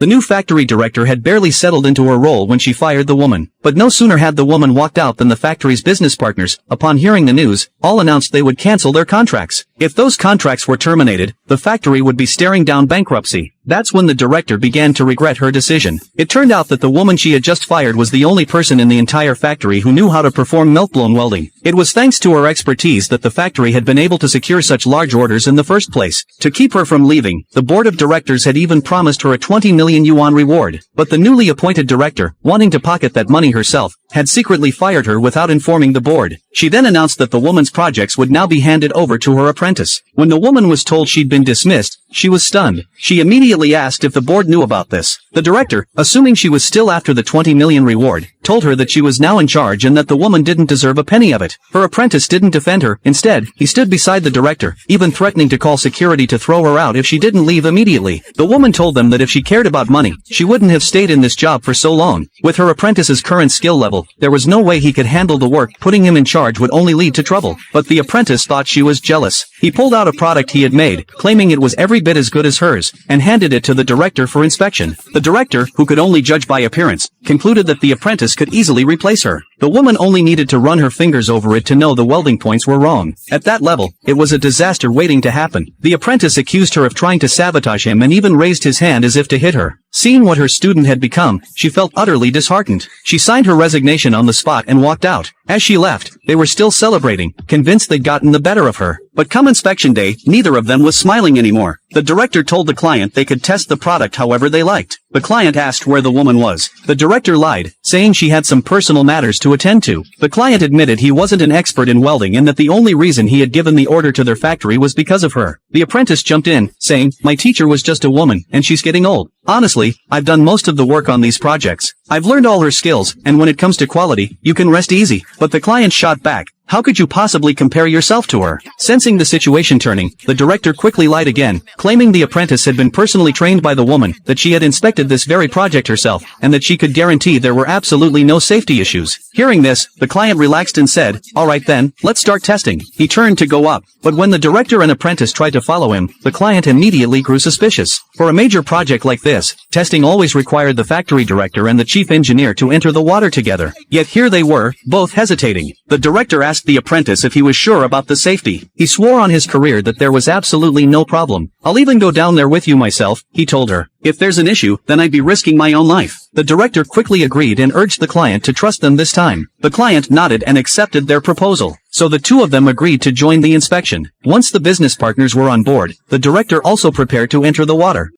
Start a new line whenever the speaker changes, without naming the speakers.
The new factory director had barely settled into her role when she fired the woman. But no sooner had the woman walked out than the factory's business partners, upon hearing the news, all announced they would cancel their contracts. If those contracts were terminated, the factory would be staring down bankruptcy. That's when the director began to regret her decision. It turned out that the woman she had just fired was the only person in the entire factory who knew how to perform melt-blown welding. It was thanks to her expertise that the factory had been able to secure such large orders in the first place. To keep her from leaving, the board of directors had even promised her a 20 million yuan reward. But the newly appointed director, wanting to pocket that money herself, had secretly fired her without informing the board. She then announced that the woman's projects would now be handed over to her apprentice. When the woman was told she'd been dismissed, she was stunned. She immediately asked if the board knew about this. The director, assuming she was still after the 20 million reward, told her that she was now in charge and that the woman didn't deserve a penny of it. Her apprentice didn't defend her. Instead, he stood beside the director, even threatening to call security to throw her out if she didn't leave immediately. The woman told them that if she cared about money, she wouldn't have stayed in this job for so long. With her apprentice's current skill level, there was no way he could handle the work. Putting him in charge would only lead to trouble. But the apprentice thought she was jealous. He pulled out a product he had made, claiming it was every bit as good as hers, and handed it to the director for inspection. The director, who could only judge by appearance, concluded that the apprentice could easily replace her. The woman only needed to run her fingers over it to know the welding points were wrong. At that level, it was a disaster waiting to happen. The apprentice accused her of trying to sabotage him and even raised his hand as if to hit her. Seeing what her student had become, she felt utterly disheartened. She signed her resignation on the spot and walked out. As she left, they were still celebrating, convinced they'd gotten the better of her. But come inspection day, neither of them was smiling anymore. The director told the client they could test the product however they liked. The client asked where the woman was. The director lied, saying she had some personal matters to attend to. The client admitted he wasn't an expert in welding and that the only reason he had given the order to their factory was because of her. The apprentice jumped in, saying, "My teacher was just a woman, and she's getting old. Honestly, I've done most of the work on these projects. I've learned all her skills, and when it comes to quality, you can rest easy." But the client shot back, "How could you possibly compare yourself to her?" Sensing the situation turning, the director quickly lied again, claiming the apprentice had been personally trained by the woman, that she had inspected this very project herself, and that she could guarantee there were absolutely no safety issues. Hearing this, the client relaxed and said, "All right then, let's start testing." He turned to go up, but when the director and apprentice tried to follow him, the client immediately grew suspicious. For a major project like this, testing always required the factory director and the chief engineer to enter the water together. Yet here they were, both hesitating. The director asked the apprentice if he was sure about the safety. He swore on his career that there was absolutely no problem. "I'll even go down there with you myself," he told her. "If there's an issue, then I'd be risking my own life." The director quickly agreed and urged the client to trust them this time. The client nodded and accepted their proposal. So the two of them agreed to join the inspection. Once the business partners were on board, the director also prepared to enter the water.